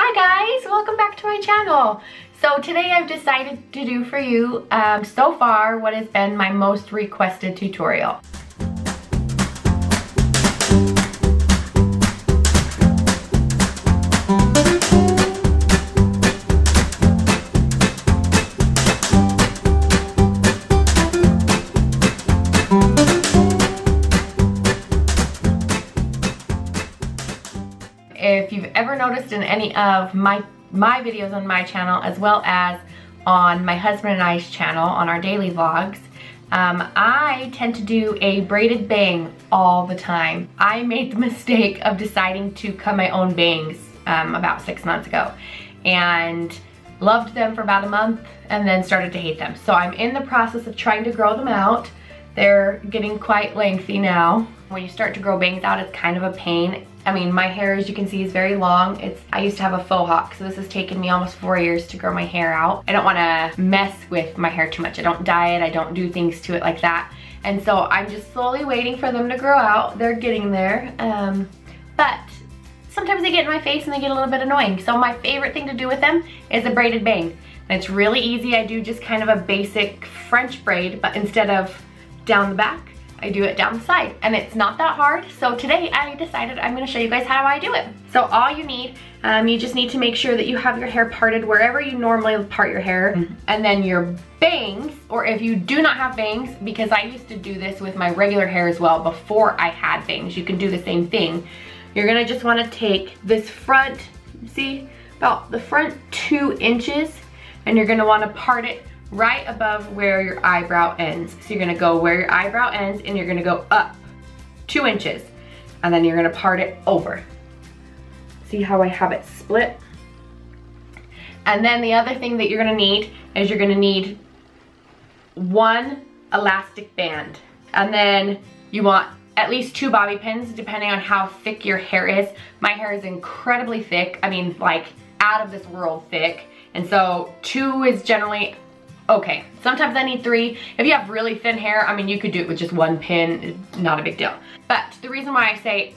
Hi guys, welcome back to my channel. So today I've decided to do for you so far what has been my most requested tutorial. If you've ever noticed in any of my videos on my channel, as well as on my husband and I's channel on our daily vlogs, I tend to do a braided bang all the time. I made the mistake of deciding to cut my own bangs about 6 months ago and loved them for about a month and then started to hate them. So I'm in the process of trying to grow them out. They're getting quite lengthy now. When you start to grow bangs out, it's kind of a pain. I mean, my hair, as you can see, is very long. I used to have a faux hawk, so this has taken me almost 4 years to grow my hair out. I don't want to mess with my hair too much. I don't dye it, I don't do things to it like that. And so I'm just slowly waiting for them to grow out. They're getting there. But sometimes they get in my face and they get a little bit annoying. So my favorite thing to do with them is a braided bang. And it's really easy. I do just kind of a basic French braid, but instead of down the back, I do it down the side, and it's not that hard. So today I decided I'm gonna show you guys how I do it. So all you need, you just need to make sure that you have your hair parted wherever you normally part your hair, and then your bangs, or if you do not have bangs, because I used to do this with my regular hair as well before I had bangs, you can do the same thing. You're gonna just wanna take this front, see, about the front 2 inches, and you're gonna wanna part it right above where your eyebrow ends. So you're gonna go where your eyebrow ends and you're gonna go up 2 inches, and then you're gonna part it over. See how I have it split? And then the other thing that you're gonna need is you're gonna need 1 elastic band. And then you want at least 2 bobby pins, depending on how thick your hair is. My hair is incredibly thick. I mean, like out of this world thick. And so 2 is generally okay. Sometimes I need 3. If you have really thin hair, I mean, you could do it with just 1 pin, not a big deal. But the reason why I say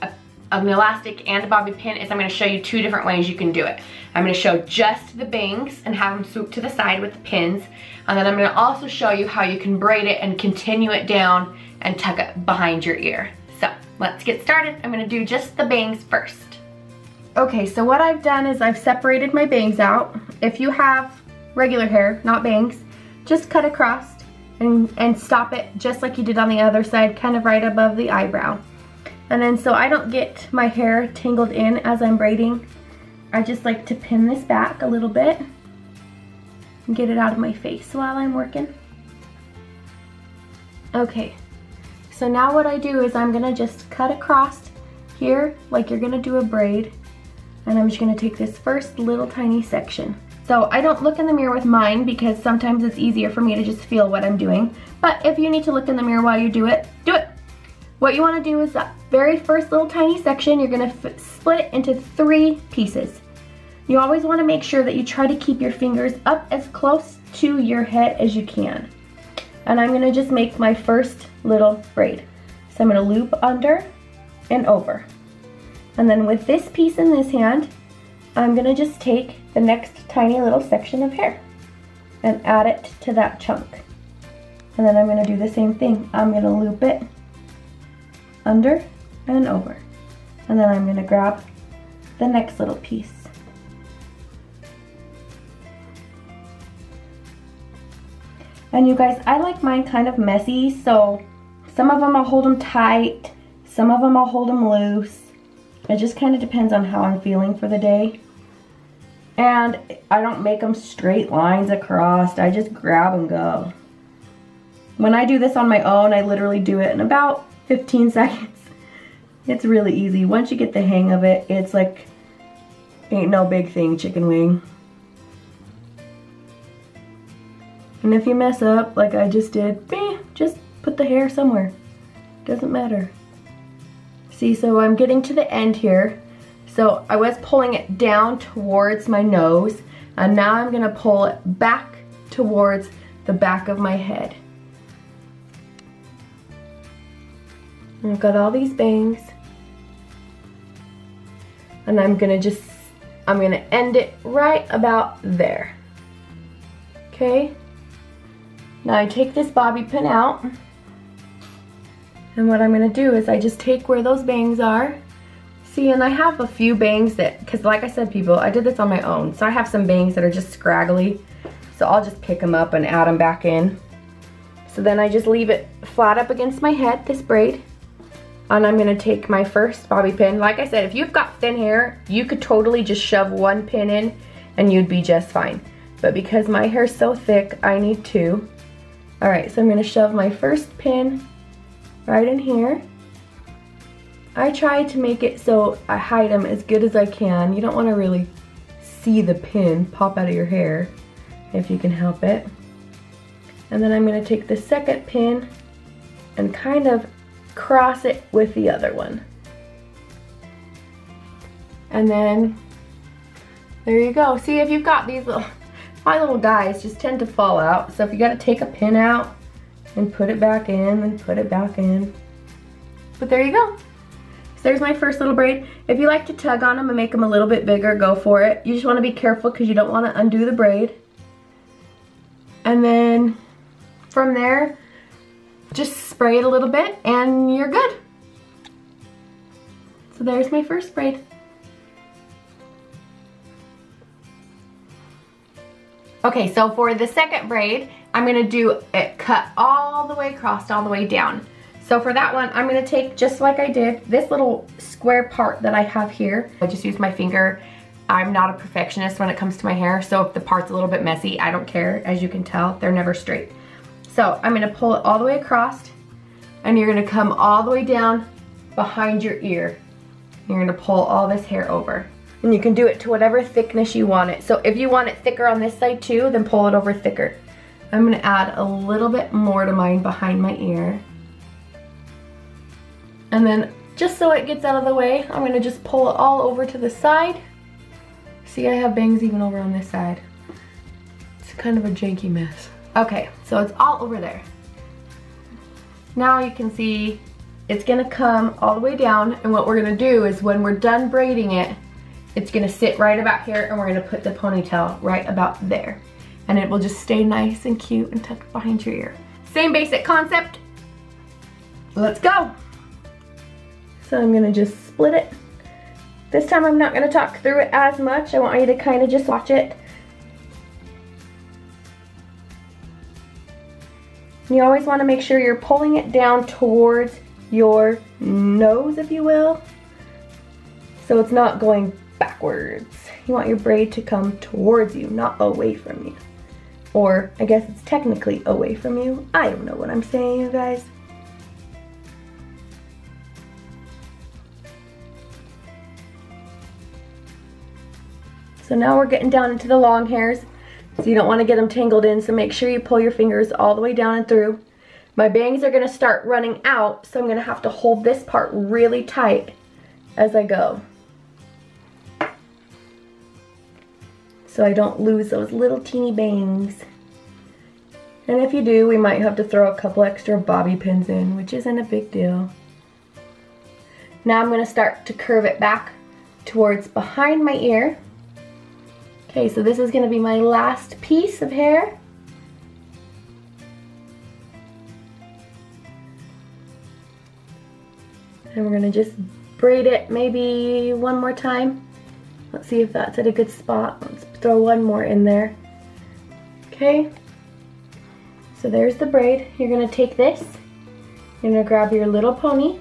an elastic and a bobby pin is I'm gonna show you 2 different ways you can do it. I'm gonna show just the bangs and have them swoop to the side with the pins. And then I'm gonna also show you how you can braid it and continue it down and tuck it behind your ear. So let's get started. I'm gonna do just the bangs first. Okay, so what I've done is I've separated my bangs out. If you have regular hair, not bangs, just cut across and stop it just like you did on the other side, kind of right above the eyebrow. And then so I don't get my hair tangled in as I'm braiding, I just like to pin this back a little bit and get it out of my face while I'm working. Okay, so now what I do is I'm gonna just cut across here like you're gonna do a braid, and I'm just gonna take this first little tiny section. So I don't look in the mirror with mine because sometimes it's easier for me to just feel what I'm doing. But if you need to look in the mirror while you do it, do it. What you want to do is that very first little tiny section, you're going to split it into 3 pieces. You always want to make sure that you try to keep your fingers up as close to your head as you can. And I'm going to just make my first little braid. So I'm going to loop under and over. And then with this piece in this hand, I'm gonna just take the next tiny little section of hair and add it to that chunk. And then I'm gonna do the same thing. I'm gonna loop it under and over. And then I'm gonna grab the next little piece. And you guys, I like mine kind of messy, so some of them I'll hold them tight, some of them I'll hold them loose. It just kind of depends on how I'm feeling for the day. And I don't make them straight lines across, I just grab and go. When I do this on my own, I literally do it in about 15 seconds. It's really easy. Once you get the hang of it, it's like, ain't no big thing, chicken wing. And if you mess up, like I just did, just put the hair somewhere. Doesn't matter. See, so I'm getting to the end here. So I was pulling it down towards my nose, and now I'm gonna pull it back towards the back of my head. And I've got all these bangs, and I'm gonna just I'm gonna end it right about there. Okay? Now I take this bobby pin out, and what I'm gonna do is I just take where those bangs are. See, and I have a few bangs that, because like I said, people, I did this on my own, so I have some bangs that are just scraggly, so I'll just pick them up and add them back in. So then I just leave it flat up against my head, this braid, and I'm gonna take my first bobby pin. Like I said, if you've got thin hair, you could totally just shove one pin in and you'd be just fine. But because my hair's so thick, I need two. All right, so I'm gonna shove my first pin right in here. I try to make it so I hide them as good as I can. You don't wanna really see the pin pop out of your hair if you can help it. And then I'm gonna take the second pin and kind of cross it with the other one. And then, there you go. See, if you've got these little, my little guys just tend to fall out. So if you gotta take a pin out and put it back in and put it back in. But there you go. So there's my first little braid. If you like to tug on them and make them a little bit bigger, go for it. You just wanna be careful because you don't wanna undo the braid. And then from there, just spray it a little bit and you're good. So there's my first braid. Okay, so for the second braid, I'm gonna do it cut all the way across, all the way down. So for that one, I'm gonna take, just like I did, this little square part that I have here. I just use my finger. I'm not a perfectionist when it comes to my hair, so if the part's a little bit messy, I don't care. As you can tell, they're never straight. So I'm gonna pull it all the way across, and you're gonna come all the way down behind your ear. You're gonna pull all this hair over. And you can do it to whatever thickness you want it. So if you want it thicker on this side too, then pull it over thicker. I'm gonna add a little bit more to mine behind my ear. And then just so it gets out of the way, I'm gonna just pull it all over to the side. See, I have bangs even over on this side. It's kind of a janky mess. Okay, so it's all over there. Now you can see it's gonna come all the way down, and what we're gonna do is when we're done braiding it, it's gonna sit right about here, and we're gonna put the ponytail right about there. And it will just stay nice and cute and tucked behind your ear. Same basic concept. Let's go. So I'm gonna just split it. This time I'm not gonna talk through it as much. I want you to kind of just watch it. You always wanna make sure you're pulling it down towards your nose, if you will. So it's not going backwards. You want your braid to come towards you, not away from you. Or I guess it's technically away from you. I don't know what I'm saying, you guys. So now we're getting down into the long hairs. So you don't want to get them tangled in, so make sure you pull your fingers all the way down and through. My bangs are going to start running out, so I'm going to have to hold this part really tight as I go, so I don't lose those little teeny bangs. And if you do, we might have to throw a couple extra bobby pins in, which isn't a big deal. Now I'm going to start to curve it back towards behind my ear. Okay, so this is going to be my last piece of hair. And we're going to just braid it maybe one more time. Let's see if that's at a good spot. Let's throw one more in there. Okay, so there's the braid. You're going to take this, you're going to grab your little pony,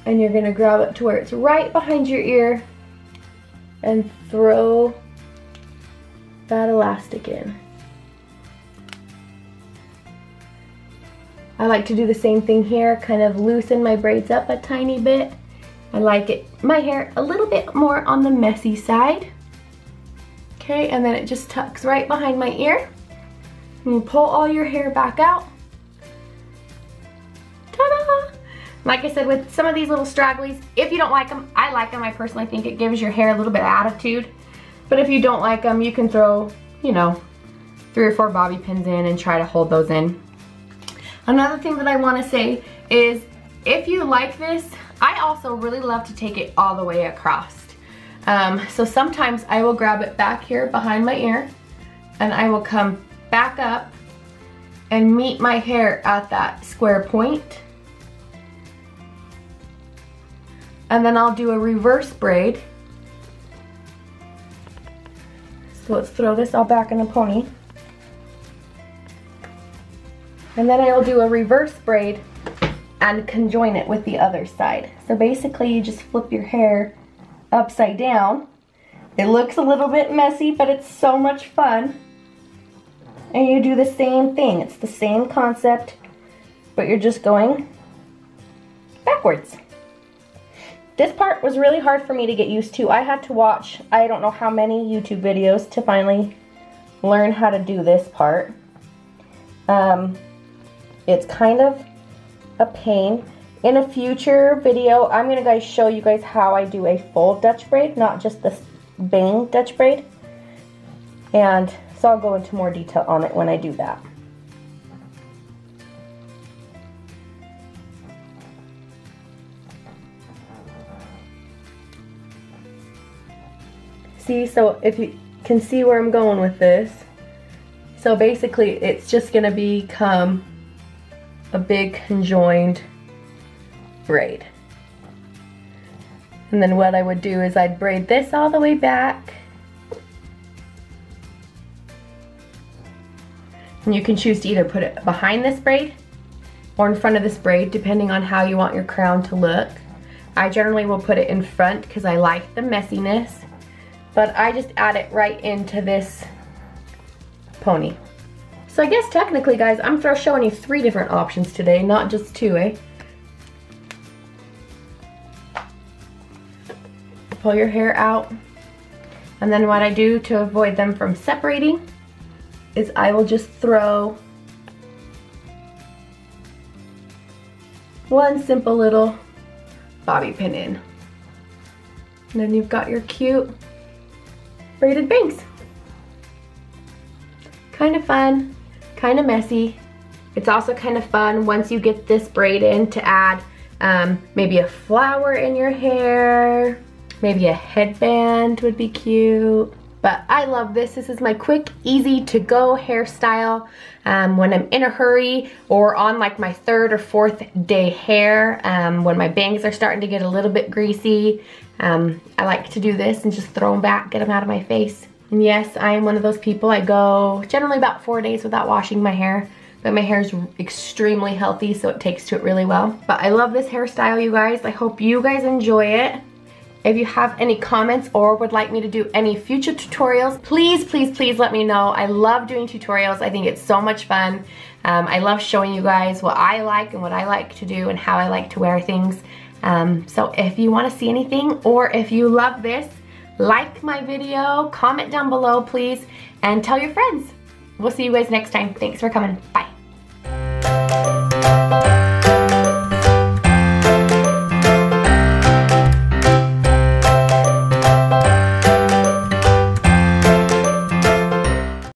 and you're going to grab it to where it's right behind your ear and throw that elastic in. I like to do the same thing here, kind of loosen my braids up a tiny bit. I like it, my hair a little bit more on the messy side. Okay, and then it just tucks right behind my ear. And you pull all your hair back out. Ta-da! Like I said, with some of these little stragglies, if you don't like them, I like them. I personally think it gives your hair a little bit of attitude. But if you don't like them, you can throw, you know, 3 or 4 bobby pins in and try to hold those in. Another thing that I want to say is, if you like this, I also really love to take it all the way across. So sometimes I will grab it back here behind my ear and I will come back up and meet my hair at that square point. And then I'll do a reverse braid. So let's throw this all back in a pony. And then I will do a reverse braid and conjoin it with the other side. So basically you just flip your hair upside down. It looks a little bit messy, but it's so much fun. And you do the same thing. It's the same concept, but you're just going backwards. This part was really hard for me to get used to. I had to watch, I don't know how many YouTube videos to finally learn how to do this part. It's kind of a pain. In a future video, I'm going to show you guys how I do a full Dutch braid, not just this bang Dutch braid. And so I'll go into more detail on it when I do that. See, so if you can see where I'm going with this. So basically it's just going to become a big conjoined braid. And then what I would do is I'd braid this all the way back. And you can choose to either put it behind this braid or in front of this braid, depending on how you want your crown to look. I generally will put it in front because I like the messiness, but I just add it right into this pony. So I guess technically, guys, I'm showing you 3 different options today, not just 2, eh? Pull your hair out, and then what I do to avoid them from separating is I will just throw one simple little bobby pin in. And then you've got your cute braided bangs. Kind of fun, kind of messy. It's also kind of fun once you get this braid in to add maybe a flower in your hair, maybe a headband would be cute. But I love this. This is my quick, easy to go hairstyle when I'm in a hurry or on like my 3rd or 4th day hair, when my bangs are starting to get a little bit greasy. I like to do this and just throw them back, get them out of my face. And yes, I am one of those people. I go generally about 4 days without washing my hair, but my hair is extremely healthy, so it takes to it really well. But I love this hairstyle, you guys. I hope you guys enjoy it. If you have any comments or would like me to do any future tutorials, please, please, please let me know. I love doing tutorials. I think it's so much fun. I love showing you guys what I like and what I like to do and how I like to wear things. So if you want to see anything or if you love this, like my video, comment down below, please, and tell your friends. We'll see you guys next time. Thanks for coming. Bye.